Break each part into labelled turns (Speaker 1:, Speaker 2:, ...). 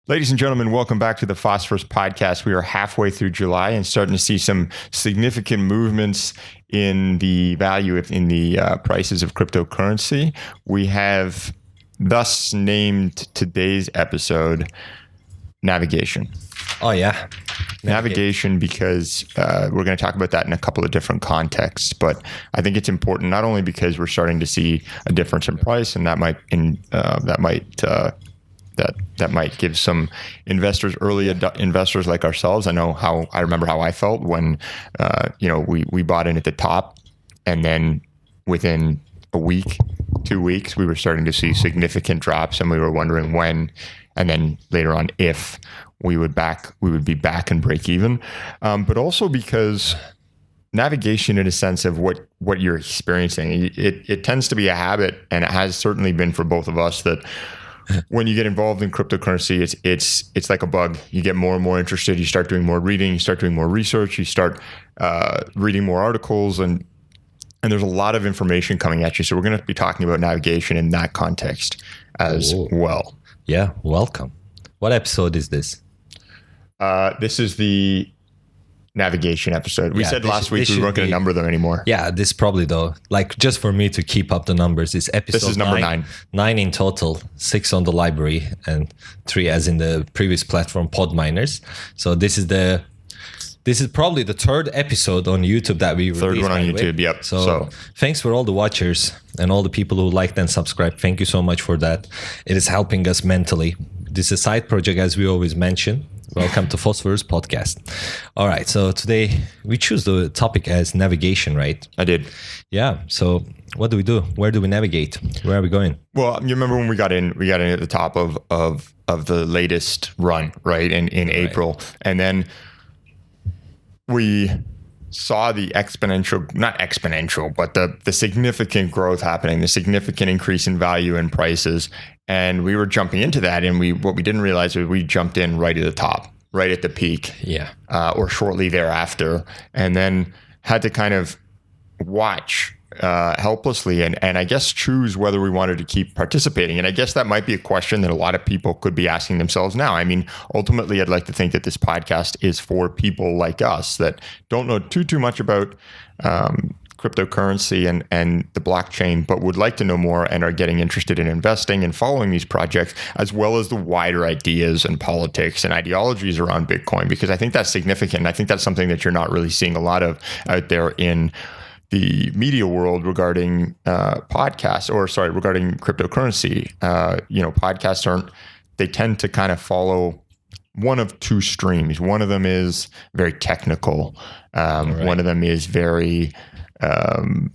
Speaker 1: Ladies and gentlemen, welcome back to the Phosphorus Podcast. We are halfway through July and starting to see some significant movements in the value in the prices of cryptocurrency. We have thus named today's episode Navigation.
Speaker 2: Oh, yeah.
Speaker 1: Navigation, because we're going to talk about that in a couple of different contexts. But I think it's important not only because we're starting to see a difference in price, and that might give some investors, early investors like ourselves. I remember how I felt when we bought in at the top, and then within a week, 2 weeks, we were starting to see significant drops, and we were wondering when, and then later on if we would be back and break even. But also because navigation, in a sense of what you're experiencing, it tends to be a habit, and it has certainly been for both of us, that when you get involved in cryptocurrency, it's like a bug. You get more and more interested. You start doing more reading. You start doing more research. You start reading more articles, and there's a lot of information coming at you. So we're going to be talking about navigation in that context as well.
Speaker 2: Yeah, welcome. What episode is this?
Speaker 1: This is the navigation episode. We said last week we weren't going to number them anymore.
Speaker 2: Yeah, this probably though, like just for me to keep up the numbers, is episode
Speaker 1: This is number 9.
Speaker 2: 9 in total, 6 on the library and 3 as in the previous platform, Pod Miners. So this is probably the 3rd episode on YouTube that we released.
Speaker 1: 3rd one on YouTube, yep.
Speaker 2: So thanks for all the watchers and all the people who liked and subscribed. Thank you so much for that. It is helping us mentally. This is a side project, as we always mention. Welcome to PhosphorusPodcast. All right, so today we choose the topic as navigation, right?
Speaker 1: I did.
Speaker 2: Yeah. So what do we do? Where do we navigate? Where are we going?
Speaker 1: Well, you remember when we got in at the top of the latest run, right? In April. And then we saw the not exponential, but the significant growth happening, the significant increase in value and prices. And we were jumping into that. And what we didn't realize was we jumped in right at the top, right at the peak.
Speaker 2: Yeah.
Speaker 1: Or shortly thereafter. And then had to kind of watch helplessly and I guess choose whether we wanted to keep participating. And I guess that might be a question that a lot of people could be asking themselves now. I mean, ultimately, I'd like to think that this podcast is for people like us that don't know too much about cryptocurrency and the blockchain, but would like to know more and are getting interested in investing and following these projects, as well as the wider ideas and politics and ideologies around Bitcoin, because I think that's significant. And I think that's something that you're not really seeing a lot of out there in the media world regarding regarding cryptocurrency. Podcasts they tend to kind of follow one of two streams. One of them is very technical. Right. One of them is very, I'm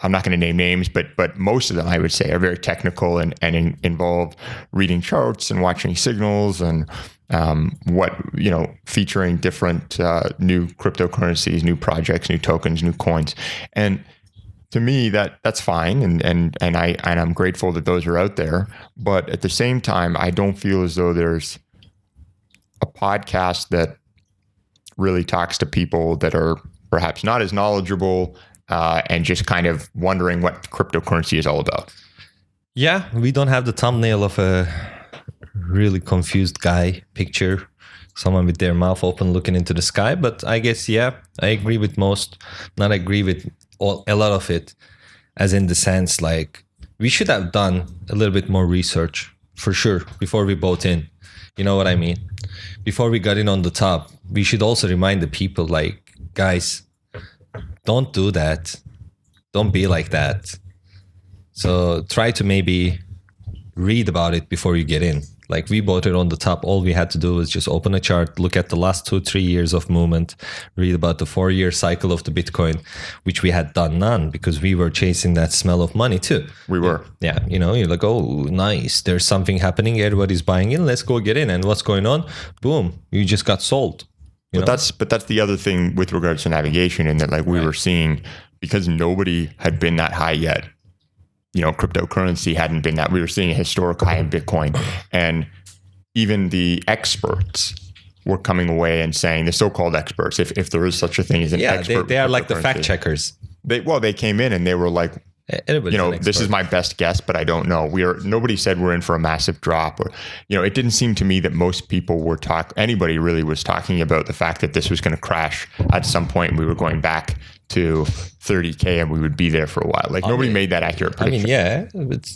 Speaker 1: not going to name names, but most of them, I would say, are very technical and involve reading charts and watching signals and featuring different new cryptocurrencies, new projects, new tokens, new coins. And to me, that's fine, and I'm grateful that those are out there. But at the same time, I don't feel as though there's a podcast that really talks to people that are perhaps not as knowledgeable and just kind of wondering what cryptocurrency is all about.
Speaker 2: Yeah, we don't have the thumbnail of a really confused guy picture, someone with their mouth open looking into the sky. But I guess, I agree with most, not agree with a lot of it, as in the sense like we should have done a little bit more research for sure before we bought in. You know what I mean? Before we got in on the top, we should also remind the people like, guys, don't do that. Don't be like that. So try to maybe read about it before you get in. Like we bought it on the top. All we had to do was just open a chart, look at the last 2-3 years of movement, read about the 4-year cycle of the Bitcoin, which we had done none because we were chasing that smell of money too.
Speaker 1: We were.
Speaker 2: Yeah. You're like, oh, nice. There's something happening. Everybody's buying in. Let's go get in. And what's going on? Boom. You just got sold.
Speaker 1: But that's the other thing with regards to navigation, in that like we were seeing, because nobody had been that high yet. Cryptocurrency hadn't been that. We were seeing a historic high in Bitcoin, and even the experts were coming away and saying, the so-called experts, if there is such a thing as an expert.
Speaker 2: They are like the fact checkers.
Speaker 1: They came in and they were like,
Speaker 2: Anybody's an
Speaker 1: this is
Speaker 2: expert.
Speaker 1: my best guess, but I don't know. Nobody said we're in for a massive drop, or, it didn't seem to me that most people were anybody really was talking about the fact that this was going to crash at some point and we were going back to 30K and we would be there for a while. Like nobody made that accurate prediction.
Speaker 2: Yeah, but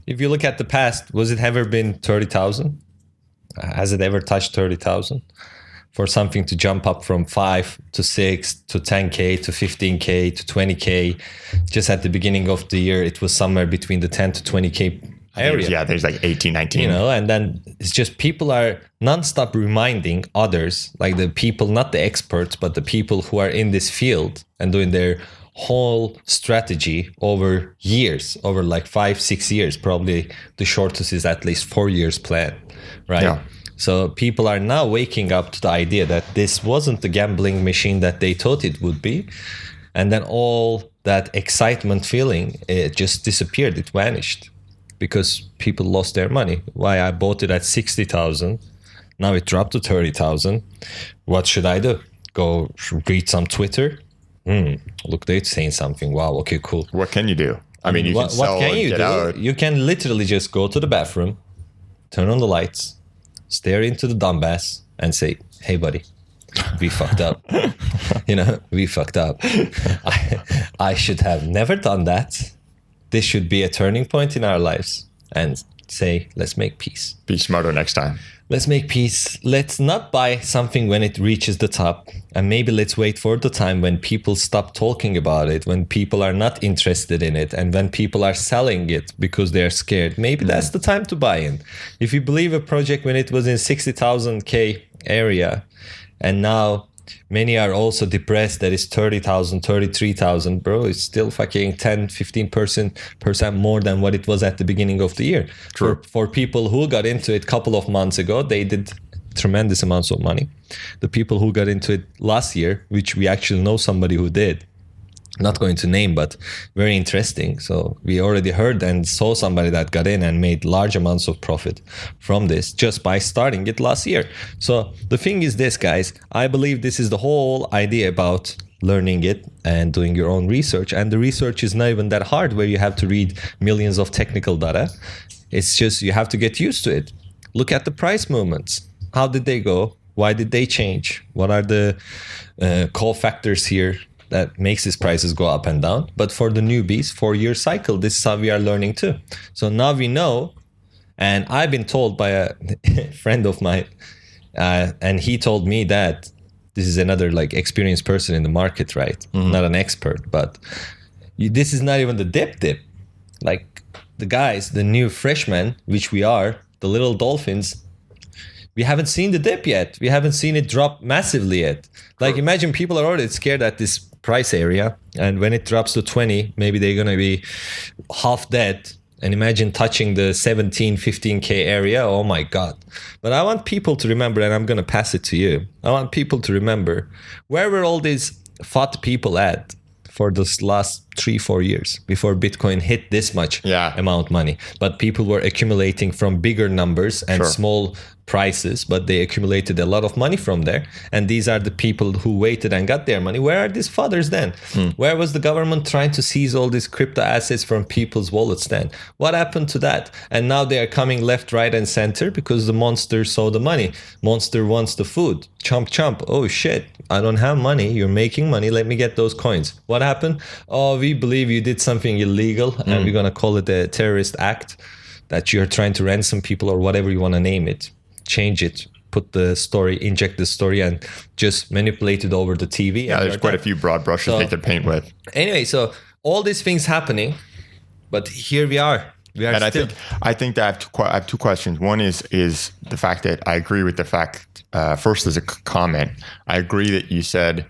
Speaker 2: if you look at the past, was it ever been 30,000? Has it ever touched 30,000? For something to jump up from 5 to 6 to 10K to 15K to 20K, just at the beginning of the year, it was somewhere between the 10 to 20K area.
Speaker 1: Yeah, there's like 18, 19.
Speaker 2: And then it's just people are nonstop reminding others, like the people, not the experts, but the people who are in this field and doing their whole strategy over years, over like 5-6 years. Probably the shortest is at least 4 years plan, right?
Speaker 1: Yeah.
Speaker 2: So people are now waking up to the idea that this wasn't the gambling machine that they thought it would be. And then all that excitement feeling, it just disappeared. It vanished because people lost their money. Why? I bought it at 60,000. Now it dropped to 30,000. What should I do? Go read some Twitter? Look, they're saying something. Wow, okay, cool.
Speaker 1: What can you do? I mean, you can sell and get out.
Speaker 2: You can literally just go to the bathroom, turn on the lights, stare into the dumbass and say, hey, buddy, we fucked up. We fucked up. I should have never done that. This should be a turning point in our lives. And say, let's make peace.
Speaker 1: Be smarter next time.
Speaker 2: Let's make peace. Let's not buy something when it reaches the top. And maybe let's wait for the time when people stop talking about it, when people are not interested in it, and when people are selling it because they're scared. Maybe that's the time to buy in. If you believe a project when it was in 60,000 K area, and now many are also depressed that it's 30,000, 33,000, bro, it's still fucking 10, 15% more than what it was at the beginning of the year.
Speaker 1: True.
Speaker 2: For people who got into it a couple of months ago, they did tremendous amounts of money. The people who got into it last year, which we actually know somebody who did, not going to name, but very interesting. So we already heard and saw somebody that got in and made large amounts of profit from this just by starting it last year. So the thing is this, guys, I believe this is the whole idea about learning it and doing your own research. And the research is not even that hard where you have to read millions of technical data. It's just you have to get used to it. Look at the price movements. How did they go? Why did they change? What are the co-factors here that makes these prices go up and down? But for the newbies, 4-year cycle, this is how we are learning too. So now we know, and I've been told by a friend of mine, and he told me that this is another like experienced person in the market, right? Mm-hmm. Not an expert, but this is not even the dip. Like the guys, the new freshmen, which we are, the little dolphins, we haven't seen the dip yet. We haven't seen it drop massively yet. Like imagine people are already scared at this price area, and when it drops to 20, maybe they're going to be half dead. And imagine touching the 17, 15K area. Oh my God. But I want people to remember, and I'm going to pass it to you. I want people to remember, where were all these fat people at for this last 3-4 years before Bitcoin hit this much amount of money? But people were accumulating from bigger numbers and small prices, but they accumulated a lot of money from there. And these are the people who waited and got their money. Where are these fathers then? Where was the government trying to seize all these crypto assets from people's wallets then? What happened to that? And now they are coming left, right, and center because the monster saw the money. Monster wants the food. Chomp, chomp. Oh shit, I don't have money. You're making money. Let me get those coins. What happened? Oh, we believe you did something illegal and we're going to call it a terrorist act, that you're trying to ransom people or whatever you want to name it. Change it, put the story, inject the story, and just manipulate it over the TV.
Speaker 1: Yeah, there's quite a few broad brushes they could paint with.
Speaker 2: Anyway, so all these things happening, but here we are.
Speaker 1: And still. I think that I have two questions. One is the fact that I agree with the fact. First, as a comment, I agree that you said,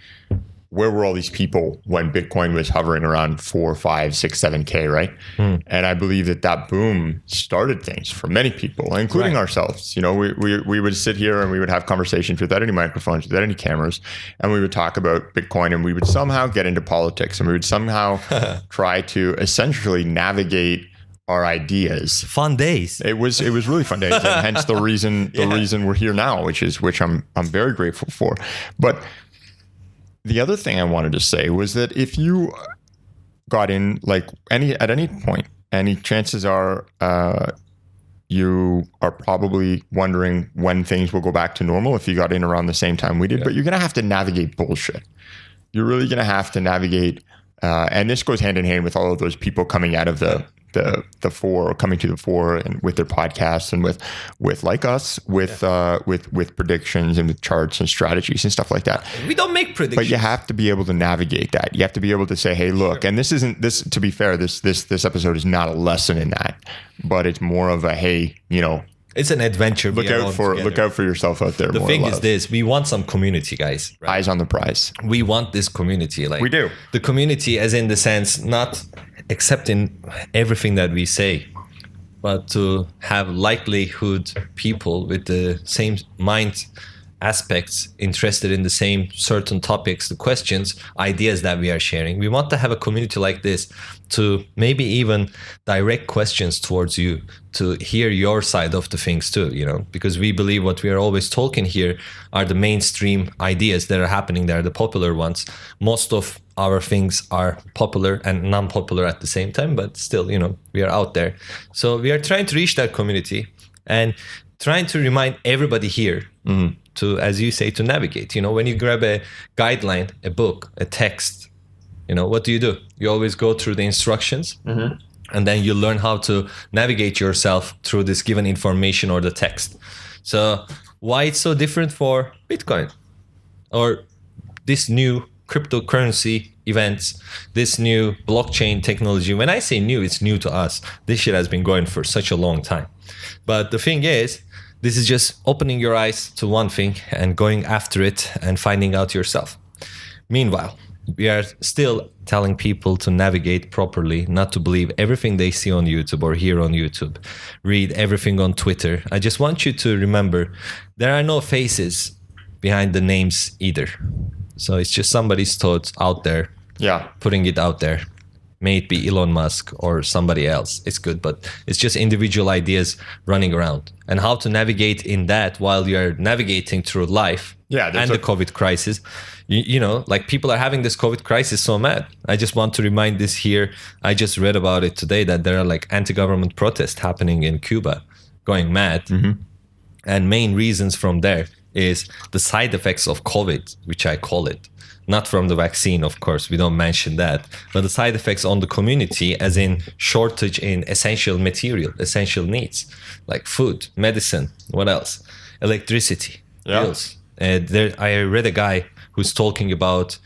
Speaker 1: where were all these people when Bitcoin was hovering around 4, 5, 6, 7K, right? And I believe that boom started things for many people, including ourselves. We would sit here and we would have conversations without any microphones, without any cameras, and we would talk about Bitcoin, and we would somehow get into politics, and we would somehow try to essentially navigate our ideas.
Speaker 2: Fun days.
Speaker 1: It was really fun days, and hence the reason we're here now, which I'm very grateful for. But the other thing I wanted to say was that if you got in, like at any point, any chances are you are probably wondering when things will go back to normal if you got in around the same time we did. But you're going to have to navigate bullshit. You're really going to have to navigate, and this goes hand in hand with all of those people coming out of the fore, coming to the fore, and with their podcasts, and with like us, with predictions and with charts and strategies and stuff like that.
Speaker 2: We don't make predictions,
Speaker 1: but you have to be able to navigate that. You have to be able to say, "Hey, look," and this isn't this. To be fair, this episode is not a lesson in that, but it's more of a, hey,
Speaker 2: it's an adventure.
Speaker 1: Look out for yourself out there.
Speaker 2: The thing is this: we want some community, guys.
Speaker 1: Right? Eyes on the prize.
Speaker 2: We want this community. Like
Speaker 1: we do.
Speaker 2: The community, as in the sense, not accepting everything that we say, but to have likelihood people with the same mind aspects, interested in the same certain topics, the questions, ideas that we are sharing. We want to have a community like this to maybe even direct questions towards you, to hear your side of the things too, because we believe what we are always talking here are the mainstream ideas that are happening there, the popular ones. Most of our things are popular and non-popular at the same time, but still, we are out there. So we are trying to reach that community and trying to remind everybody here to, as you say, to navigate. When you grab a guideline, a book, a text, what do? You always go through the instructions, and then you learn how to navigate yourself through this given information or the text. So why it's so different for Bitcoin or this new cryptocurrency events, this new blockchain technology? When I say new, it's new to us. This shit has been going for such a long time. But the thing is, this is just opening your eyes to one thing and going after it and finding out yourself. Meanwhile, we are still telling people to navigate properly, not to believe everything they see on YouTube or hear on YouTube, read everything on Twitter. I just want you to remember there are no faces behind the names either. So it's just somebody's thoughts out there, putting it out there. May it be Elon Musk or somebody else, it's good, but it's just individual ideas running around. And how to navigate in that while you're navigating through life and the COVID crisis. Like people are having this COVID crisis so mad. I just want to remind this here. I just read about it today that there are like anti-government protests happening in Cuba, going mad. And main reasons from there is the side effects of COVID, which I call it. Not from the vaccine, of course, we don't mention that, but the side effects on the community, as in shortage in essential material, essential needs, like food, medicine, what else? Electricity, bills. I read a guy who's talking about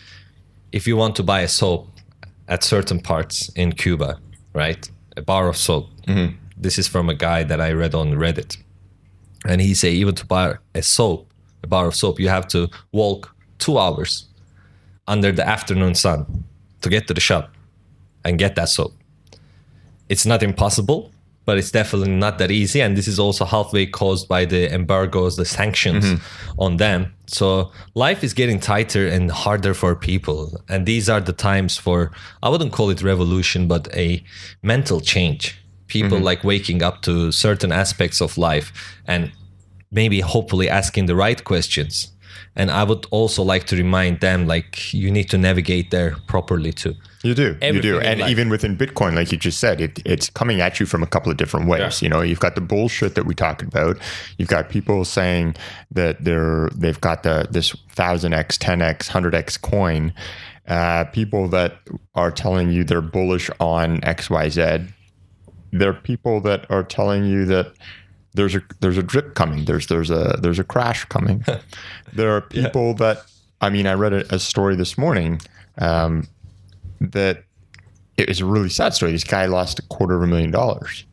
Speaker 2: if you want to buy a soap at certain parts in Cuba, right? A bar of soap. This is from a guy that I read on Reddit. And he say even to buy a bar of soap, you have to walk 2 hours under the afternoon sun to get to the shop and get that soap. It's not impossible, but it's definitely not that easy. And this is also halfway caused by the embargoes, the sanctions on them. So life is getting tighter and harder for people. And these are the times for, I wouldn't call it revolution, but a mental change. People like waking up to certain aspects of life and maybe hopefully asking the right questions. And I would also like to remind them, like, you need to navigate there properly too.
Speaker 1: You do. And even within Bitcoin, like you just said, it's coming at you from a couple of different ways. You've got the bullshit that we talked about. You've got people saying that they've got this 1000x, 10x, 100x coin. People that are telling you they're bullish on XYZ. There are people that are telling you that there's a drip coming. There's a crash coming. There are people that, I read a story this morning that it was a really sad story. This guy lost $250,000,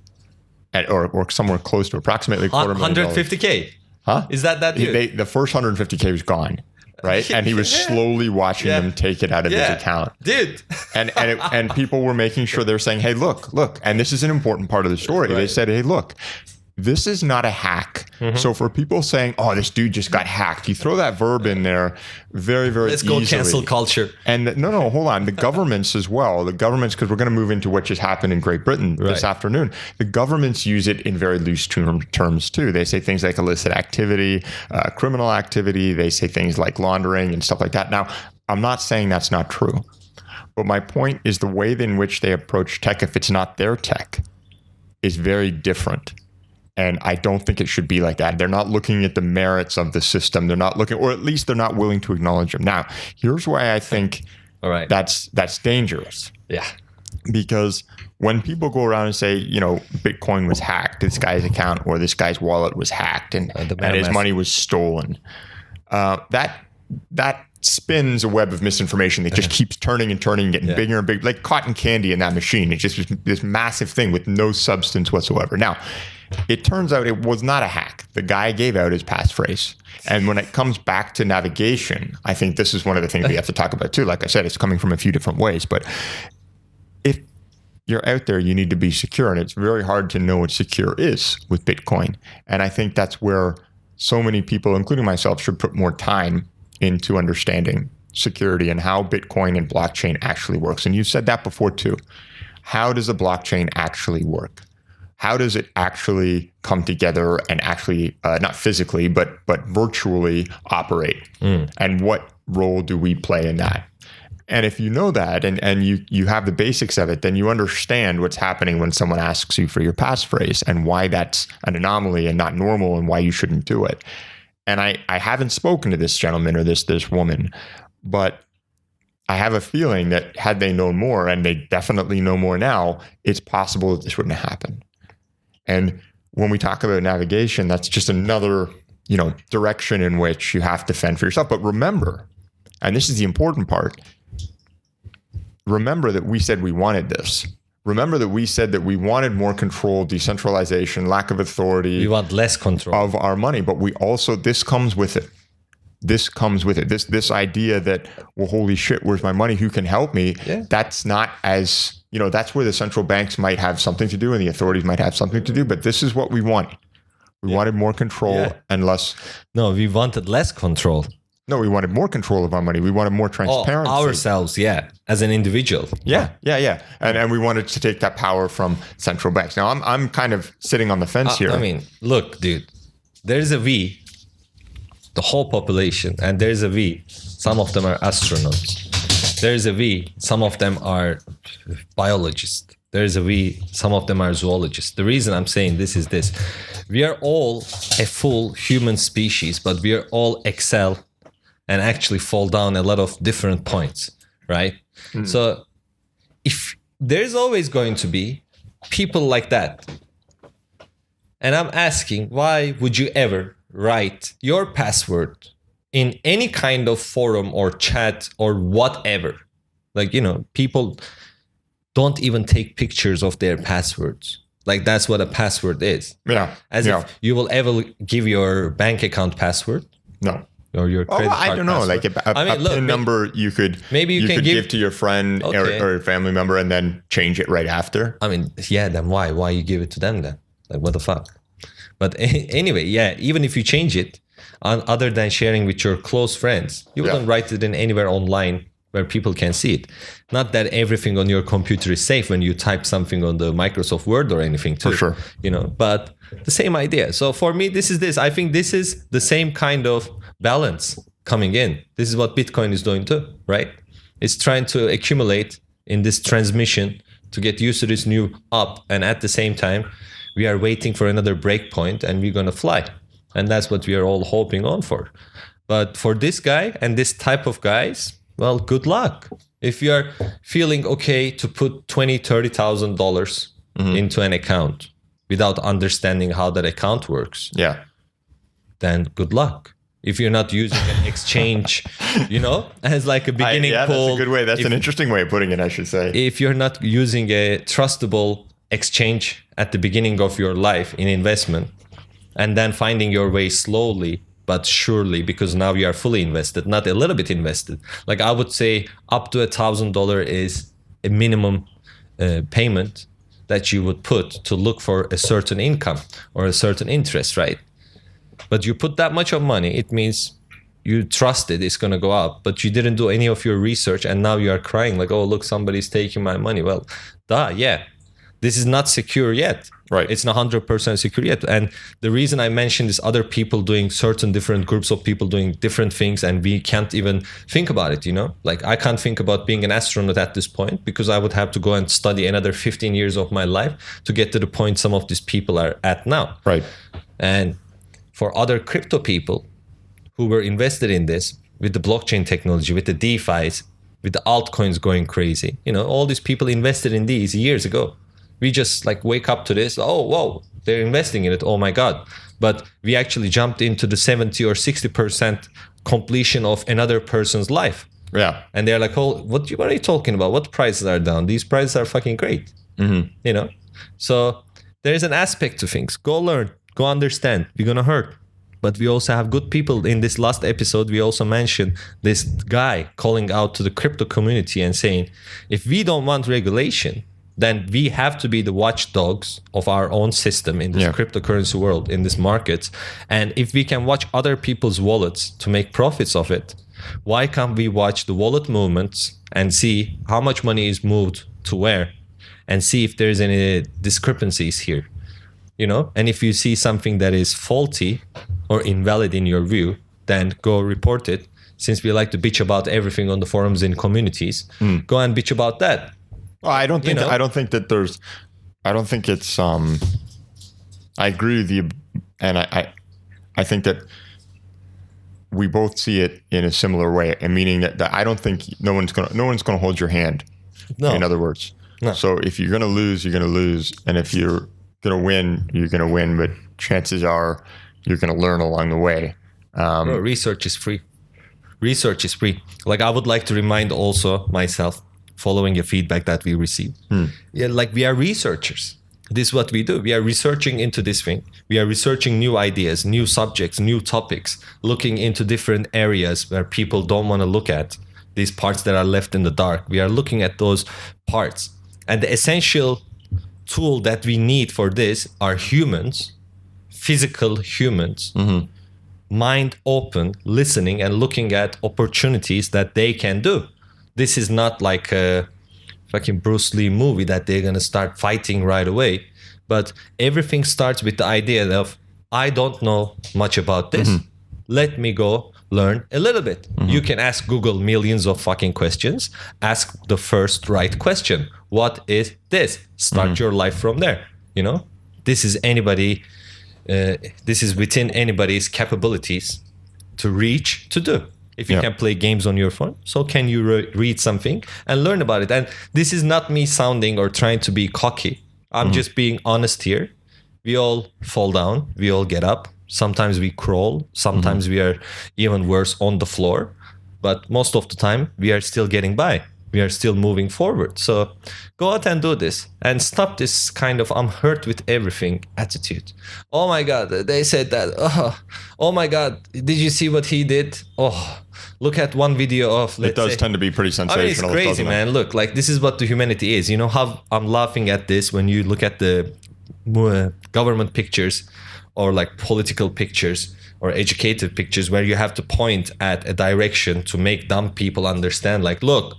Speaker 1: or somewhere close to approximately $250,000.
Speaker 2: $150K.
Speaker 1: Huh?
Speaker 2: Is that dude?
Speaker 1: The first $150K was gone. Right, and he was slowly watching them take it out of his account,
Speaker 2: dude.
Speaker 1: and people were making sure they're saying, "Hey, look," and this is an important part of the story. Right. They said, "Hey, look, this is not a hack." So for people saying, "Oh, this dude just got hacked," you throw that verb in there very, very
Speaker 2: Let's
Speaker 1: easily.
Speaker 2: go cancel culture.
Speaker 1: And no, hold on. The governments as well. The governments, because we're going to move into what just happened in Great Britain this afternoon. The governments use it in very loose terms too. They say things like illicit activity, criminal activity. They say things like laundering and stuff like that. Now, I'm not saying that's not true. But my point is the way in which they approach tech, if it's not their tech, is very different. And I don't think it should be like that. They're not looking at the merits of the system. They're not looking, or at least they're not willing to acknowledge them. Now, here's why I think that's dangerous.
Speaker 2: Yeah.
Speaker 1: Because when people go around and say, Bitcoin was hacked, this guy's account or this guy's wallet was hacked and his money was stolen, that spins a web of misinformation that just keeps turning and turning, getting bigger and bigger, like cotton candy in that machine. It's just this massive thing with no substance whatsoever. Now, it turns out it was not a hack. The guy gave out his passphrase. And when it comes back to navigation, I think this is one of the things we have to talk about too. Like I said, it's coming from a few different ways. But if you're out there, you need to be secure. And it's very hard to know what secure is with Bitcoin. And I think that's where so many people, including myself, should put more time into understanding security and how Bitcoin and blockchain actually works. And you said that before too. How does a blockchain actually work? How does it actually come together and actually, not physically, but virtually operate? And what role do we play in that? And if you know that and you have the basics of it, then you understand what's happening when someone asks you for your passphrase and why that's an anomaly and not normal and why you shouldn't do it. And I haven't spoken to this gentleman or this woman, but I have a feeling that had they known more, and they definitely know more now, it's possible that this wouldn't have happened. And when we talk about navigation, that's just another, direction in which you have to fend for yourself. But remember, and this is the important part, remember that we said we wanted this. Remember that we said that we wanted more control, decentralization, lack of authority.
Speaker 2: We want less control
Speaker 1: of our money, but we also, this comes with it. This idea that, well, holy shit, where's my money? Who can help me?
Speaker 2: Yeah.
Speaker 1: That's not as, that's where the central banks might have something to do and the authorities might have something to do, but this is what we wanted. We wanted more control and less.
Speaker 2: No, we wanted less control.
Speaker 1: No, we wanted more control of our money. We wanted more transparency.
Speaker 2: Ourselves, as an individual.
Speaker 1: Yeah. And we wanted to take that power from central banks. Now, I'm kind of sitting on the fence here.
Speaker 2: I mean, look, dude, there's a we, the whole population, and there's a we. Some of them are astronauts. There's a we. Some of them are biologists. There's a we. Some of them are zoologists. The reason I'm saying this is this. We are all a full human species, but we are all excel and actually fall down a lot of different points, right? So if there's always going to be people like that, and I'm asking, why would you ever write your password in any kind of forum or chat or whatever? Like, people don't even take pictures of their passwords. Like, that's what a password is.
Speaker 1: Yeah.
Speaker 2: As if you will ever give your bank account password.
Speaker 1: No.
Speaker 2: Or your credit card
Speaker 1: I don't know.
Speaker 2: password.
Speaker 1: Like a PIN number you could give to your friend or family member and then change it right after.
Speaker 2: I mean, then why? Why you give it to them then? Like, what the fuck? But anyway, even if you change it, other than sharing with your close friends, you wouldn't write it in anywhere online where people can see it. Not that everything on your computer is safe when you type something on the Microsoft Word or anything too.
Speaker 1: For sure.
Speaker 2: But the same idea. So for me, this is this. I think this is the same kind of balance coming in. This is what Bitcoin is doing too, right? It's trying to accumulate in this transmission to get used to this new up. And at the same time, we are waiting for another break point and we're going to fly. And that's what we are all hoping on for. But for this guy and this type of guys, well, good luck. If you're feeling okay to put $20,000, $30,000 into an account without understanding how that account works, then good luck. If you're not using an exchange, as like a beginning pool.
Speaker 1: That's a good way. That's an interesting way of putting it, I should say.
Speaker 2: If you're not using a trustable exchange at the beginning of your life in investment, and then finding your way slowly but surely, because now you are fully invested, not a little bit invested. Like, I would say up to $1,000 is a minimum payment that you would put to look for a certain income or a certain interest, right? But you put that much of money, it means you trusted it's going to go up, but you didn't do any of your research, and now you are crying like, oh, look, somebody's taking my money. Well, This is not secure yet.
Speaker 1: Right.
Speaker 2: It's not 100% secure yet. And the reason I mentioned is other people doing certain different groups of people doing different things, and we can't even think about it, Like I can't think about being an astronaut at this point because I would have to go and study another 15 years of my life to get to the point some of these people are at now.
Speaker 1: Right.
Speaker 2: And for other crypto people who were invested in this with the blockchain technology, with the DeFi's, with the altcoins going crazy, all these people invested in these years ago. We just like wake up to this. Oh, whoa, they're investing in it. Oh my God. But we actually jumped into the 70 or 60% completion of another person's life.
Speaker 1: Yeah.
Speaker 2: And they're like, oh, what are you talking about? What prices are down? These prices are fucking great. So there's an aspect to things. Go learn, go understand. We're going to hurt. But we also have good people. In this last episode, we also mentioned this guy calling out to the crypto community and saying, if we don't want regulation, then we have to be the watchdogs of our own system in this cryptocurrency world, in this market. And if we can watch other people's wallets to make profits of it, why can't we watch the wallet movements and see how much money is moved to where, and see if there's any discrepancies here, And if you see something that is faulty or invalid in your view, then go report it. Since we like to bitch about everything on the forums in communities, go and bitch about that.
Speaker 1: Well, I don't think it's I agree with you, and I think that we both see it in a similar way, and meaning that I don't think no one's gonna hold your hand. No. In other words. No. So if you're gonna lose, you're gonna lose, and if you're gonna win, you're gonna win. But chances are you're gonna learn along the way.
Speaker 2: Bro, research is free. Research is free. Like I would like to remind also myself, following your feedback that we received. Yeah, like we are researchers. This is what we do. We are researching into this thing. We are researching new ideas, new subjects, new topics, looking into different areas where people don't want to look at, these parts that are left in the dark. We are looking at those parts. And the essential tool that we need for this are humans, physical humans, mind open, listening and looking at opportunities that they can do. This is not like a fucking Bruce Lee movie that they're going to start fighting right away. But everything starts with the idea of, I don't know much about this. Let me go learn a little bit. You can ask Google millions of fucking questions. Ask the first right question. What is this? Start your life from there. This is this is within anybody's capabilities to reach, to do. If you can play games on your phone, so can you read something and learn about it. And this is not me sounding or trying to be cocky. I'm just being honest here. We all fall down. We all get up. Sometimes we crawl. Sometimes we are even worse on the floor. But most of the time, we are still getting by. We are still moving forward. So go out and do this and stop this kind of I'm hurt with everything attitude. Oh my God, they said that. Oh my God, did you see what he did? Oh, look at one video of,
Speaker 1: it does tend to be pretty sensational.
Speaker 2: It's crazy, man. Look, like this is what the humanity is. How I'm laughing at this when you look at the government pictures or like political pictures or educative pictures where you have to point at a direction to make dumb people understand, like, look,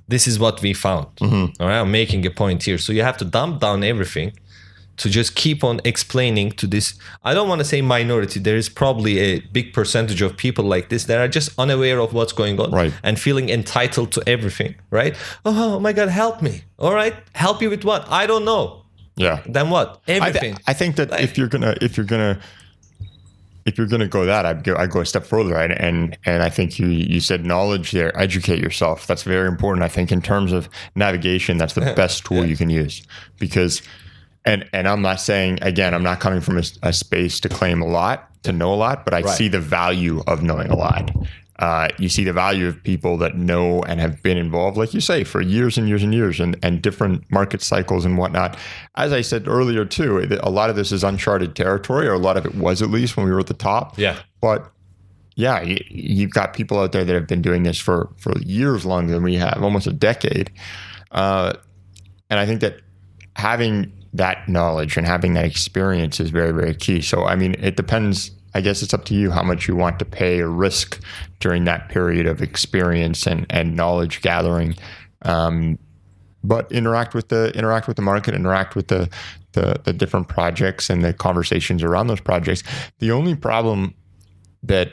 Speaker 2: this is what we found. All right, I'm making a point here. So you have to dump down everything to just keep on explaining to this. I don't want to say minority. There is probably a big percentage of people like this that are just unaware of what's going on and feeling entitled to everything, right? Oh my God, help me. All right, help you with what? I don't know.
Speaker 1: Yeah.
Speaker 2: Then what? Everything.
Speaker 1: I think that if you're gonna go that, I'd go a step further, right? And I think you said knowledge there, educate yourself. That's very important. I think in terms of navigation, that's the best tool you can use, because, and I'm not saying, again, I'm not coming from a space to claim a lot, to know a lot, but I see the value of knowing a lot. You see the value of people that know and have been involved, like you say, for years and years and years, and different market cycles and whatnot. As I said earlier, too, a lot of this is uncharted territory, or a lot of it was, at least when we were at the top.
Speaker 2: Yeah.
Speaker 1: But yeah, you've got people out there that have been doing this for years longer than we have, almost a decade. And I think that having that knowledge and having that experience is very, very key. So, I mean, it depends. I guess it's up to you how much you want to pay or risk during that period of experience and knowledge gathering. but interact with the market, interact with the different projects and the conversations around those projects. The only problem that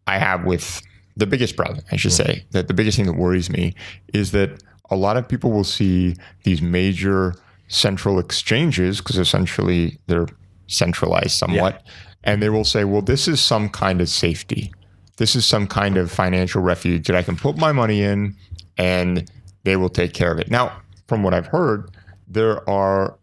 Speaker 1: I have with the biggest problem, I should say, that the biggest thing that worries me is that a lot of people will see these major central exchanges, because essentially they're centralized somewhat, and they will say, well, this is some kind of safety. This is some kind of financial refuge that I can put my money in and they will take care of it. Now, from what I've heard, there are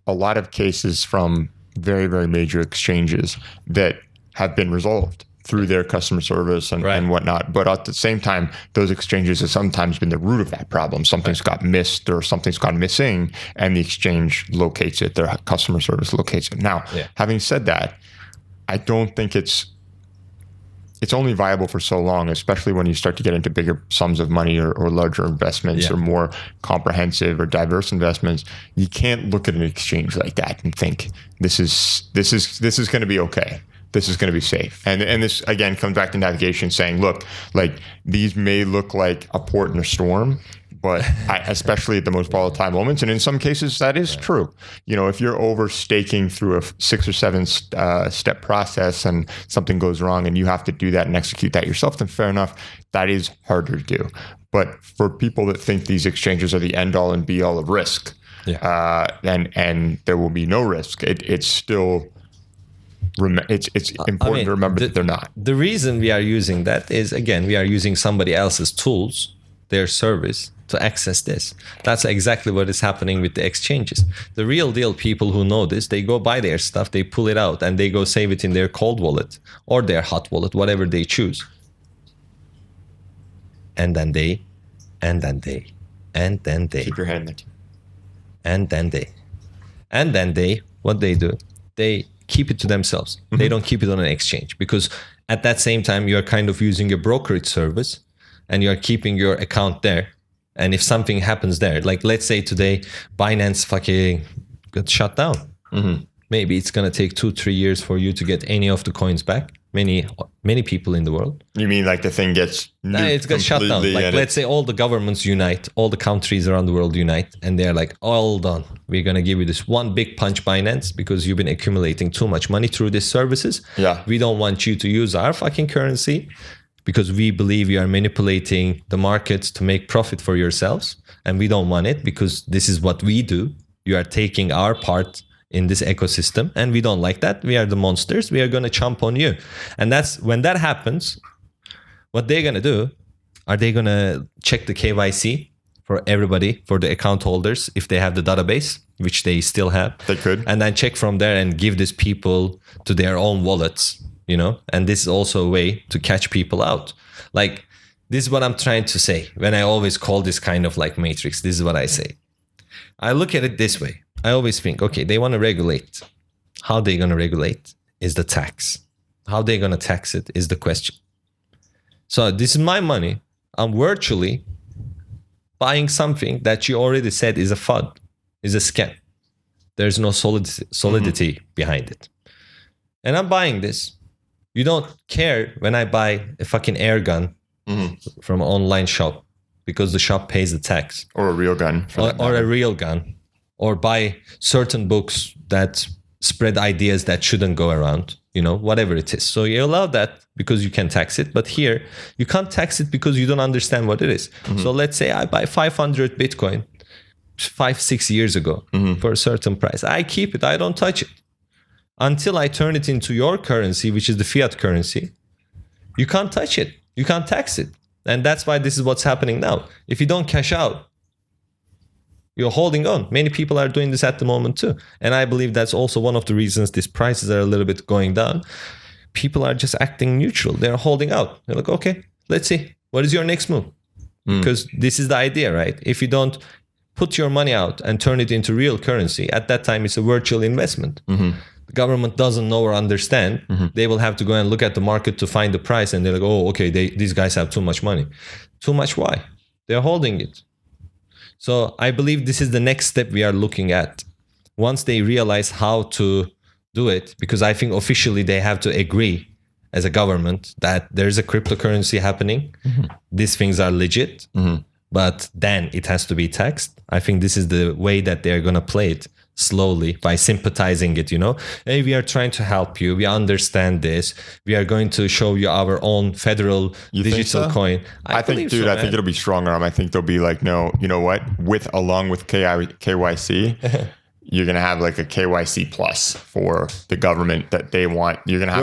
Speaker 1: a lot of cases from very, very major exchanges that have been resolved through their customer service and whatnot. But at the same time, those exchanges have sometimes been the root of that problem. Something's got missed or something's gone missing, and the exchange locates it. Their customer service locates it. Now, having said that, I don't think it's only viable for so long, especially when you start to get into bigger sums of money or larger investments or more comprehensive or diverse investments. You can't look at an exchange like that and think this is going to be okay. This is going to be safe. And this, again, comes back to navigation saying, look, like these may look like a port in a storm, but especially at the most volatile moments. And in some cases, that is true. You know, if you're overstaking through a 6 or 7 step process and something goes wrong and you have to do that and execute that yourself, then fair enough. That is harder to do. But for people that think these exchanges are the end all and be all of risk, and there will be no risk, it's still... It's important to remember that they're not.
Speaker 2: The reason we are using that is, again, we are using somebody else's tools, their service, to access this. That's exactly what is happening with the exchanges. The real deal people who know this, they go buy their stuff, they pull it out, and they go save it in their cold wallet or their hot wallet, whatever they choose. And then they.
Speaker 1: Keep your hand there.
Speaker 2: And then they, what they do, they keep it to themselves. Mm-hmm. They don't keep it on an exchange, because at that same time you are kind of using a brokerage service and you are keeping your account there. And if something happens there, like let's say today Binance fucking got shut down, maybe it's gonna take 2-3 years for you to get any of the coins back. Many people in the world.
Speaker 1: You mean like the thing gets
Speaker 2: it got shut down. Like let's say all the governments unite, all the countries around the world unite, and they're like, all done. We're gonna give you this one big punch, Binance, because you've been accumulating too much money through these services.
Speaker 1: Yeah.
Speaker 2: We don't want you to use our fucking currency because we believe you are manipulating the markets to make profit for yourselves, and we don't want it because this is what we do. You are taking our part in this ecosystem, and we don't like that. We are the monsters. We are going to chomp on you. And that's when that happens, what they're going to do, are they going to check the KYC for everybody, for the account holders, if they have the database, which they still have.
Speaker 1: They could.
Speaker 2: And then check from there and give these people to their own wallets, you know? And this is also a way to catch people out. Like, this is what I'm trying to say. When I always call this kind of like matrix, this is what I say. I look at it this way. I always think, okay, they want to regulate. How they going to regulate is the tax. How they going to tax it is the question. So this is my money. I'm virtually buying something that you already said is a FUD, is a scam. There's no solidity behind it. And I'm buying this. You don't care when I buy a fucking air gun from an online shop because the shop pays the tax.
Speaker 1: Or a real gun.
Speaker 2: Or a real gun. Or buy certain books that spread ideas that shouldn't go around, you know, whatever it is. So you allow that because you can tax it. But here, you can't tax it because you don't understand what it is. So let's say I buy 500 Bitcoin 5-6 years ago for a certain price. I keep it. I don't touch it until I turn it into your currency, which is the fiat currency. You can't touch it. You can't tax it. And that's why this is what's happening now. If you don't cash out, you're holding on. Many people are doing this at the moment too. And I believe that's also one of the reasons these prices are a little bit going down. People are just acting neutral. They're holding out. They're like, okay, let's see. What is your next move? Because this is the idea, right? If you don't put your money out and turn it into real currency, at that time it's a virtual investment. The government doesn't know or understand. They will have to go and look at the market to find the price. And they're like, oh, okay, these guys have too much money. Too much why? They're holding it. So I believe this is the next step we are looking at. Once they realize how to do it, because I think officially they have to agree as a government that there's a cryptocurrency happening. These things are legit. but then it has to be taxed. I think this is the way that they're going to play it slowly by sympathizing it, Hey, we are trying to help you. We understand this. We are going to show you our own federal digital coin.
Speaker 1: I think it'll be strong arm. I think they'll be like, no, you know what? Along with KYC, you're gonna have like a KYC plus for the government that they want. You're gonna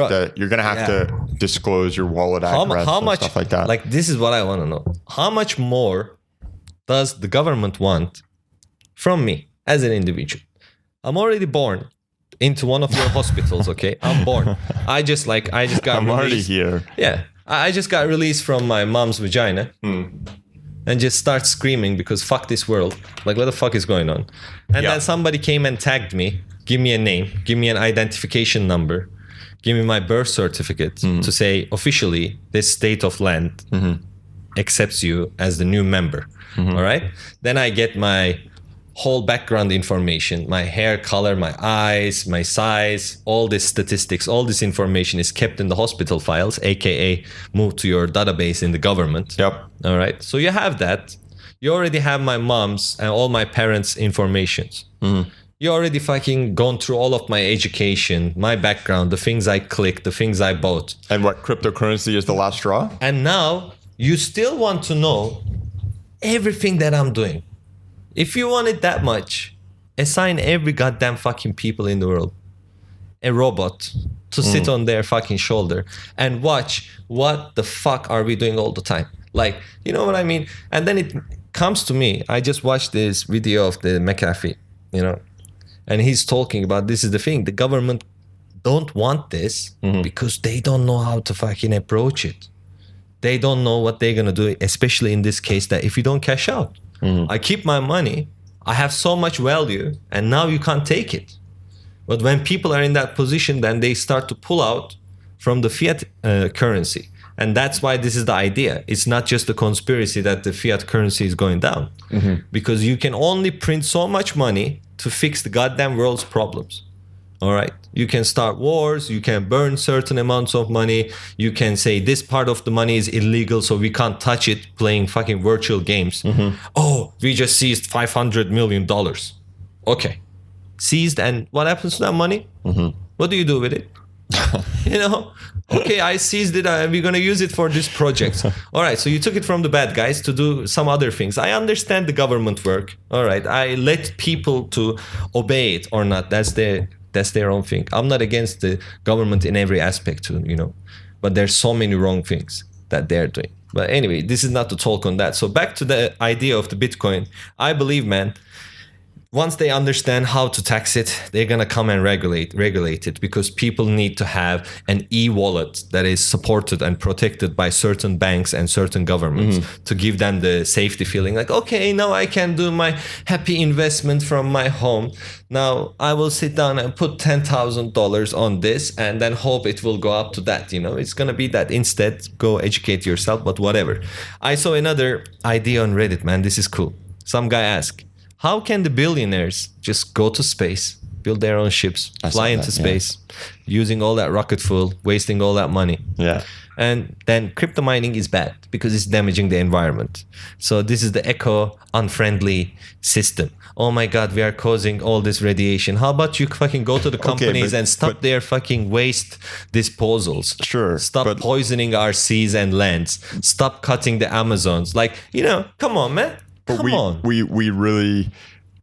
Speaker 1: have to disclose your wallet address and stuff like that.
Speaker 2: Like, this is what I want to know. How much more does the government want from me as an individual? I'm already born into one of your hospitals, okay? I'm born. I just got released. I'm
Speaker 1: already here.
Speaker 2: Yeah. I just got released from my mom's vagina and just start screaming because fuck this world. Like, what the fuck is going on? And then somebody came and tagged me, give me a name, give me an identification number, give me my birth certificate to say officially this state of land accepts you as the new member. All right? Then I get my whole background information, my hair color, my eyes, my size, all this statistics, all this information is kept in the hospital files, aka moved to your database in the government.
Speaker 1: Yep.
Speaker 2: All right. So you have that. You already have my mom's and all my parents' informations. You already fucking gone through all of my education, my background, the things I clicked, the things I bought.
Speaker 1: And what cryptocurrency is the last straw?
Speaker 2: And now you still want to know everything that I'm doing. If you want it that much, assign every goddamn fucking people in the world a robot to sit on their fucking shoulder and watch what the fuck are we doing all the time. Like, you know what I mean? And then it comes to me. I just watched this video of the McAfee, and he's talking about this is the thing. The government don't want this because they don't know how to fucking approach it. They don't know what they're going to do, especially in this case that if you don't cash out. I keep my money. I have so much value, and now you can't take it. But when people are in that position, then they start to pull out from the fiat currency. And that's why this is the idea. It's not just a conspiracy that the fiat currency is going down. Because you can only print so much money to fix the goddamn world's problems. All right. You can start wars. You can burn certain amounts of money. You can say this part of the money is illegal, so we can't touch it playing fucking virtual games. Oh, we just seized $500 million. Okay. Seized, and what happens to that money? What do you do with it? Okay, I seized it. We're going to use it for this project. All right, so you took it from the bad guys to do some other things. I understand the government work. All right, I let people to obey it or not. That's their own thing. I'm not against the government in every aspect too, but there's so many wrong things that they're doing. But anyway, this is not to talk on that. So back to the idea of the Bitcoin. I believe, man, once they understand how to tax it, they're going to come and regulate it, because people need to have an e-wallet that is supported and protected by certain banks and certain governments to give them the safety feeling like, okay, now I can do my happy investment from my home. Now I will sit down and put $10,000 on this and then hope it will go up to that. It's going to be that. Instead, go educate yourself, but whatever. I saw another idea on Reddit, man. This is cool. Some guy asked, how can the billionaires just go to space, build their own ships, fly into space, using all that rocket fuel, wasting all that money?
Speaker 1: Yeah.
Speaker 2: And then crypto mining is bad because it's damaging the environment. So this is the eco-unfriendly system. Oh my God, we are causing all this radiation. How about you fucking go to the companies and stop their fucking waste disposals?
Speaker 1: Sure.
Speaker 2: Stop poisoning our seas and lands. Stop cutting the Amazons. Like, come on, man.
Speaker 1: But we really,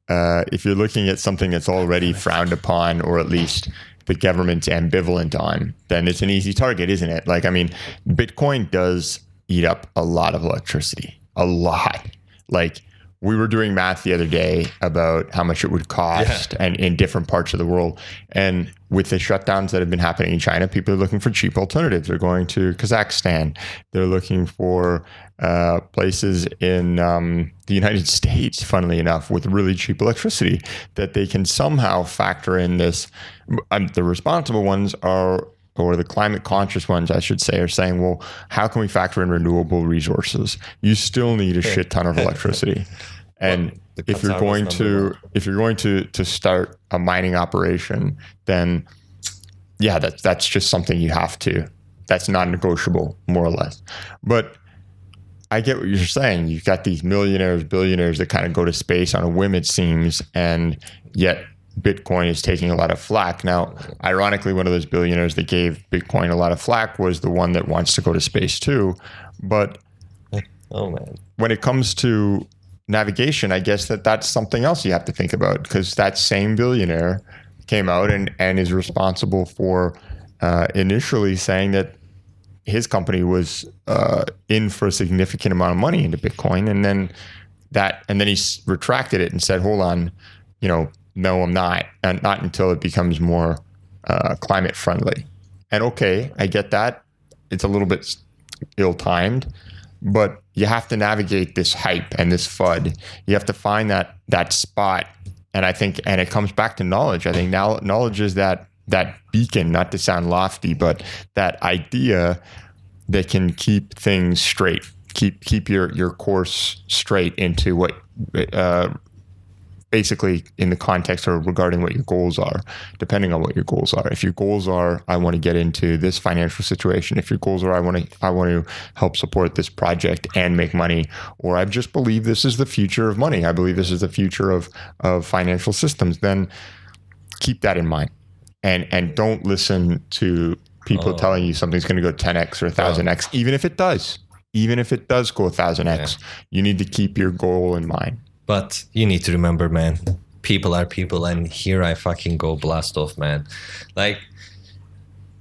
Speaker 1: if you're looking at something that's already frowned upon, or at least the government's ambivalent on, then it's an easy target, isn't it? Like, I mean, Bitcoin does eat up a lot of electricity, a lot. Like, we were doing math the other day about how much it would cost and in different parts of the world. And with the shutdowns that have been happening in China, people are looking for cheap alternatives. They're going to Kazakhstan. They're looking for places in the United States, funnily enough, with really cheap electricity that they can somehow factor in this. The responsible ones are, or the climate conscious ones, I should say, are saying, well, how can we factor in renewable resources? You still need a shit ton of electricity. And if you're going to start a mining operation, then that's just something you have to, that's non-negotiable, more or less. But I get what you're saying. You've got these millionaires, billionaires that kind of go to space on a whim, it seems, and yet Bitcoin is taking a lot of flack. Now, ironically, one of those billionaires that gave Bitcoin a lot of flack was the one that wants to go to space too. But
Speaker 2: oh man,
Speaker 1: when it comes to navigation, I guess that's something else you have to think about, because that same billionaire came out and is responsible for initially saying that his company was in for a significant amount of money into Bitcoin, and then he retracted it and said, "Hold on, no, I'm not, and not until it becomes more climate friendly." And okay, I get that; it's a little bit ill-timed, but you have to navigate this hype and this FUD. You have to find that spot, and I think, and it comes back to knowledge. I think now knowledge is that beacon, not to sound lofty, but that idea that can keep things straight, keep your course straight into what, basically in the context or regarding what your goals are, depending on what your goals are. If your goals are, I want to get into this financial situation. If your goals are, I want to help support this project and make money, or I just believe this is the future of money. I believe this is the future of financial systems. Then keep that in mind. And don't listen to people telling you something's going to go 10x or 1000x, even if it does go 1000x, you need to keep your goal in mind.
Speaker 2: But you need to remember, man, people are people, and here I fucking go blast off, man. Like,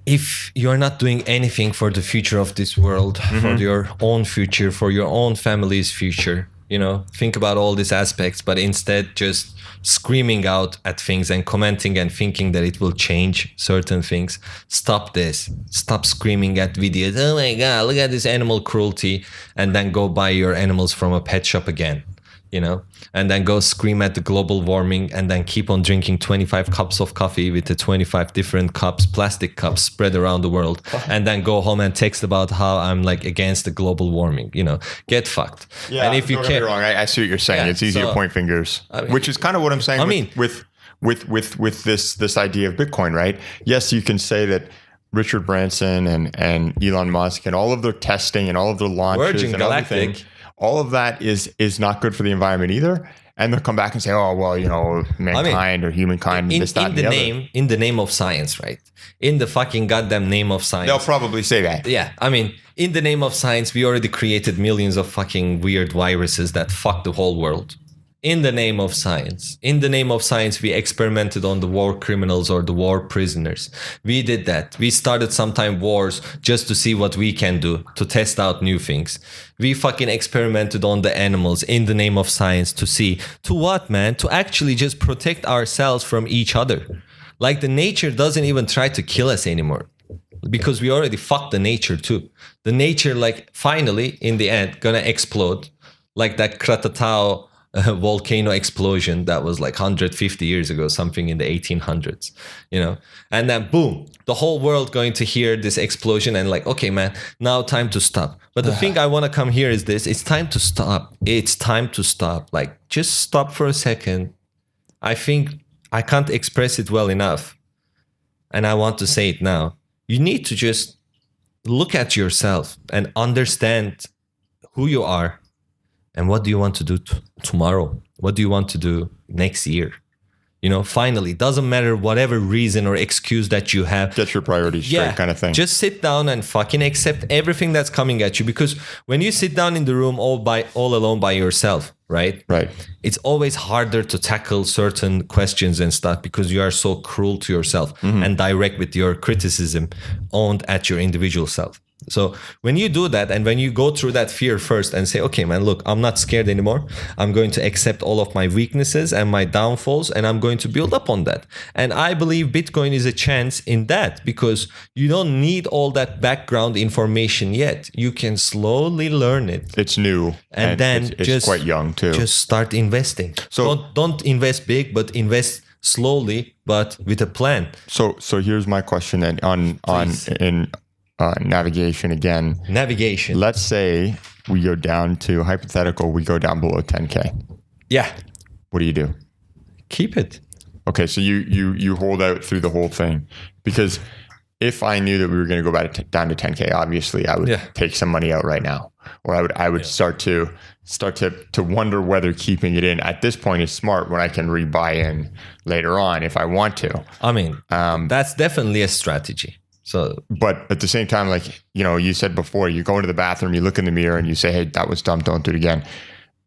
Speaker 2: if you're not doing anything for the future of this world, for your own future, for your own family's future, think about all these aspects, but instead just screaming out at things and commenting and thinking that it will change certain things. Stop this. Stop screaming at videos. Oh my God, look at this animal cruelty. And then go buy your animals from a pet shop again. And then go scream at the global warming, and then keep on drinking 25 cups of coffee with the 25 different plastic cups spread around the world, and then go home and text about how I'm like against the global warming. Get fucked.
Speaker 1: Yeah,
Speaker 2: and if you
Speaker 1: don't get me wrong, I see what you're saying. It's easy to point fingers, which is kind of what I'm saying. With this idea of Bitcoin, right? Yes, you can say that Richard Branson and Elon Musk and all of their testing and all of their launches
Speaker 2: Virgin
Speaker 1: and
Speaker 2: Galactic.
Speaker 1: everything, all of that is not good for the environment either. And they'll come back and say, oh, well, mankind or humankind, this, that, and the other.
Speaker 2: In the name of science, right? In the fucking goddamn name of science.
Speaker 1: They'll probably say that.
Speaker 2: Yeah. In the name of science, we already created millions of fucking weird viruses that fuck the whole world. In the name of science. In the name of science, we experimented on the war criminals or the war prisoners. We did that. We started sometime wars just to see what we can do, to test out new things. We fucking experimented on the animals in the name of science to see. To what, man? To actually just protect ourselves from each other. Like, the nature doesn't even try to kill us anymore, because we already fucked the nature too. The nature, like, finally, in the end, gonna explode. Like that Krakatau volcano explosion that was like 150 years ago, something in the 1800s, and then boom, the whole world going to hear this explosion and like, okay, man, now time to stop. But the thing I want to come here is this: it's time to stop. It's time to stop. Like, just stop for a second. I think I can't express it well enough, and I want to say it now. You need to just look at yourself and understand who you are. And what do you want to do tomorrow? What do you want to do next year? Finally, doesn't matter whatever reason or excuse that you have.
Speaker 1: Get your priorities straight, kind of thing.
Speaker 2: Just sit down and fucking accept everything that's coming at you. Because when you sit down in the room all alone by yourself, right?
Speaker 1: Right.
Speaker 2: It's always harder to tackle certain questions and stuff because you are so cruel to yourself and direct with your criticism aimed at your individual self. So when you do that, and when you go through that fear first and say, okay, man, look, I'm not scared anymore. I'm going to accept all of my weaknesses and my downfalls, and I'm going to build up on that. And I believe Bitcoin is a chance in that, because you don't need all that background information yet. You can slowly learn it.
Speaker 1: It's new.
Speaker 2: And then
Speaker 1: it's quite young too.
Speaker 2: Just start investing. So don't invest big, but invest slowly, but with a plan.
Speaker 1: So here's my question then on navigation again.
Speaker 2: Navigation.
Speaker 1: Let's say we go down to, hypothetical, we go down below 10K.
Speaker 2: Yeah.
Speaker 1: What do?
Speaker 2: Keep it.
Speaker 1: Okay, so you hold out through the whole thing, because if I knew that we were going to go down to 10K, obviously I would take some money out right now, or I would start to wonder whether keeping it in at this point is smart when I can rebuy in later on if I want to.
Speaker 2: I mean, that's definitely a strategy. So,
Speaker 1: but at the same time, like, you know, you said before, you go into the bathroom, you look in the mirror and you say, hey, that was dumb, don't do it again.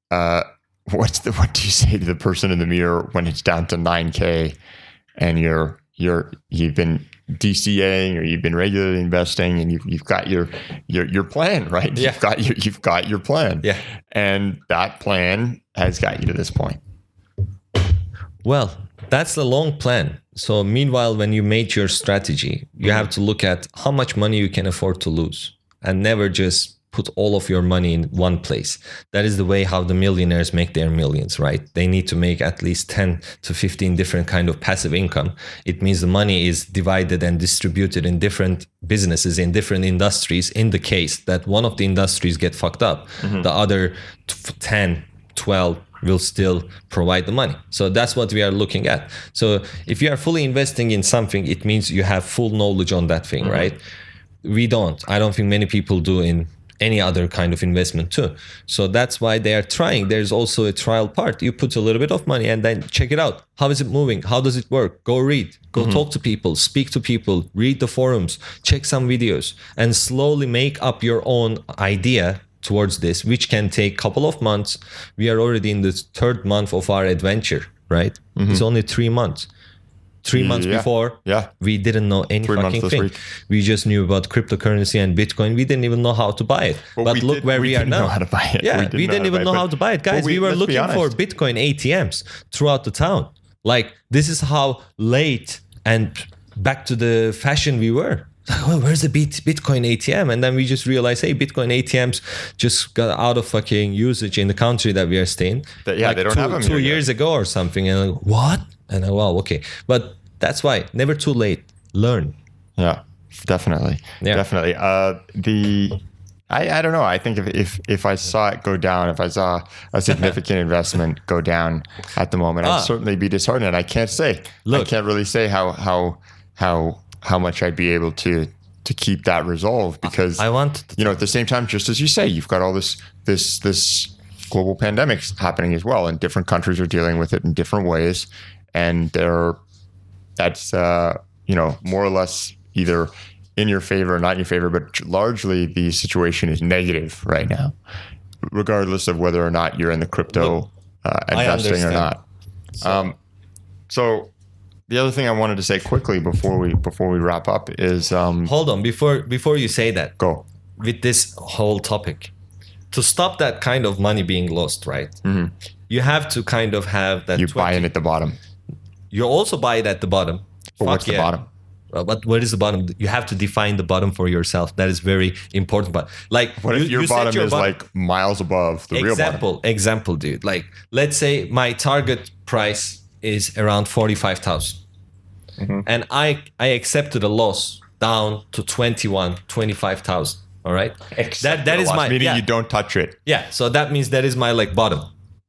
Speaker 1: What do you say to the person in the mirror when it's down to 9K and you've been DCAing or you've been regularly investing and you've got your plan, right?
Speaker 2: Yeah.
Speaker 1: You've got your plan.
Speaker 2: Yeah.
Speaker 1: And that plan has got you to this point.
Speaker 2: Well, that's the long plan. So meanwhile, when you made your strategy, you have to look at how much money you can afford to lose and never just put all of your money in one place. That is the way how the millionaires make their millions, right? They need to make at least 10 to 15 different kind of passive income. It means the money is divided and distributed in different businesses, in different industries. In the case that one of the industries get fucked up, the other 10, 12 will still provide the money. So that's what we are looking at. So if you are fully investing in something, it means you have full knowledge on that thing, right? We don't. I don't think many people do in any other kind of investment too. So that's why they are trying. There's also a trial part. You put a little bit of money and then check it out. How is it moving? How does it work? Go read, go talk to people, speak to people, read the forums, check some videos, and slowly make up your own idea towards this, which can take a couple of months. We are already in the third month of our adventure, right? It's only 3 months. 3 months before, we didn't know any fucking thing. We just knew about cryptocurrency and Bitcoin. We didn't even know how to buy it. But look where we are now.
Speaker 1: We didn't know how to buy it.
Speaker 2: Yeah, we didn't even know how to buy it. Guys, we were looking for Bitcoin ATMs throughout the town. Like, this is how late and back to the fashion we were. Like, oh, where's the Bitcoin ATM? And then we just realized, hey, Bitcoin ATMs just got out of fucking usage in the country that we are staying.
Speaker 1: They don't have them
Speaker 2: 2 years ago or something. And like, what? And wow, okay. But that's why, never too late. Learn.
Speaker 1: Yeah, definitely.
Speaker 2: Yeah.
Speaker 1: Definitely. I don't know. I think if I saw it go down, if I saw a significant investment go down at the moment, I'd certainly be disheartened. I can't say. I can't really say how much I'd be able to keep that resolve, because at the same time, just as you say, you've got all this global pandemic happening as well, and different countries are dealing with it in different ways, and that's more or less either in your favor or not in your favor, but largely the situation is negative right now, regardless of whether or not you're in the crypto investing or not. So the other thing I wanted to say quickly before we wrap up is
Speaker 2: hold on, before you say that,
Speaker 1: go
Speaker 2: with this whole topic, to stop that kind of money being lost, right? You have to kind of have that.
Speaker 1: You buy in at the bottom.
Speaker 2: You also buy it at the bottom.
Speaker 1: But what's the bottom?
Speaker 2: But what is the bottom? You have to define the bottom for yourself. That is very important. But like,
Speaker 1: what if your bottom is like miles above the real bottom?
Speaker 2: Example, dude. Like, let's say my target price is around 45,000, and I accepted a loss down to 25,000. All right, that is my
Speaker 1: meaning you don't touch it.
Speaker 2: Yeah, so that means that is my like bottom.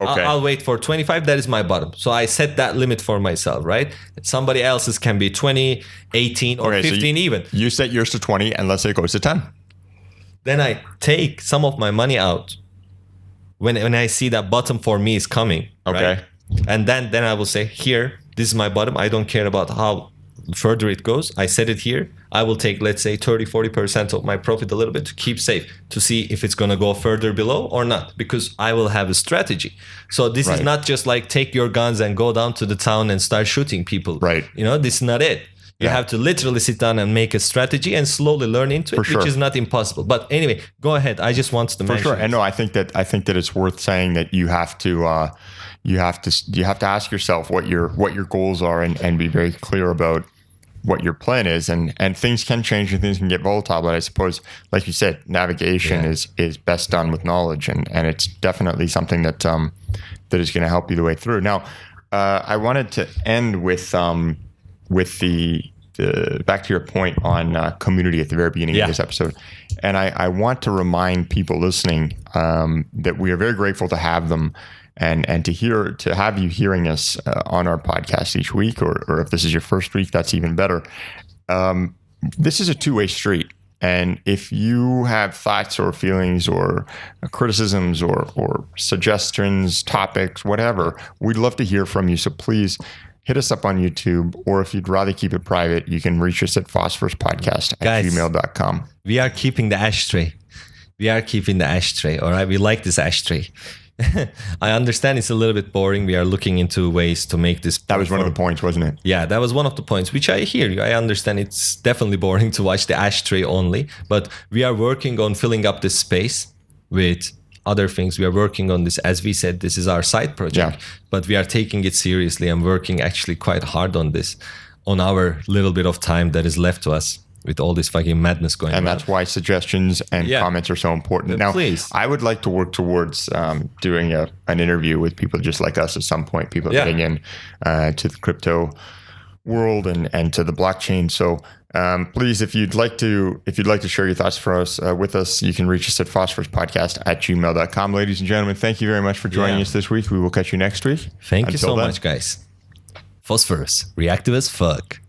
Speaker 1: Okay.
Speaker 2: I'll wait for 25. That is my bottom. So I set that limit for myself, right? Somebody else's can be 20, 18, or 15 so even.
Speaker 1: You set yours to 20, and let's say it goes to 10.
Speaker 2: Then I take some of my money out when I see that bottom for me is coming.
Speaker 1: Okay.
Speaker 2: Right? And then I will say, here, this is my bottom. I don't care about how further it goes. I set it here. I will take, let's say, 30-40% of my profit a little bit to keep safe, to see if it's going to go further below or not, because I will have a strategy. So this is not just like take your guns and go down to the town and start shooting people.
Speaker 1: Right.
Speaker 2: This is not it. You have to literally sit down and make a strategy and slowly learn into it, which is not impossible. But anyway, go ahead. I just wanted to mention.
Speaker 1: For sure. And no, I think that it's worth saying that you have to ask yourself what your goals are and be very clear about what your plan is, and things can change and things can get volatile, but I suppose, like you said, navigation is best done with knowledge, and it's definitely something that is going to help you the way through. Now, I wanted to end with the back to your point on community at the very beginning of this episode, and I want to remind people listening that we are very grateful to have them. And to have you hearing us on our podcast each week, or if this is your first week, that's even better. this is a two-way street. And if you have thoughts or feelings or criticisms or suggestions, topics, whatever, we'd love to hear from you. So please hit us up on YouTube, or if you'd rather keep it private, you can reach us at PhosphorusPodcast@gmail.com.
Speaker 2: We are keeping the ashtray. All right. We like this ashtray. I understand it's a little bit boring. We are looking into ways to make this.
Speaker 1: That was one of the points, wasn't it?
Speaker 2: Yeah, that was one of the points, which I hear you. I understand it's definitely boring to watch the ashtray only, but we are working on filling up this space with other things. We are working on this. As we said, this is our side project, but we are taking it seriously and working actually quite hard on this, on our little bit of time that is left to us, with all this fucking madness going on.
Speaker 1: And that's why suggestions and comments are so important. Now,
Speaker 2: please.
Speaker 1: I would like to work towards doing an interview with people just like us at some point, people getting in to the crypto world and to the blockchain. So please, if you'd like to share your thoughts with us, you can reach us at PhosphorusPodcast@gmail.com. Ladies and gentlemen, thank you very much for joining us this week. We will catch you next week.
Speaker 2: Thank you so much, guys. Phosphorus, reactive as fuck.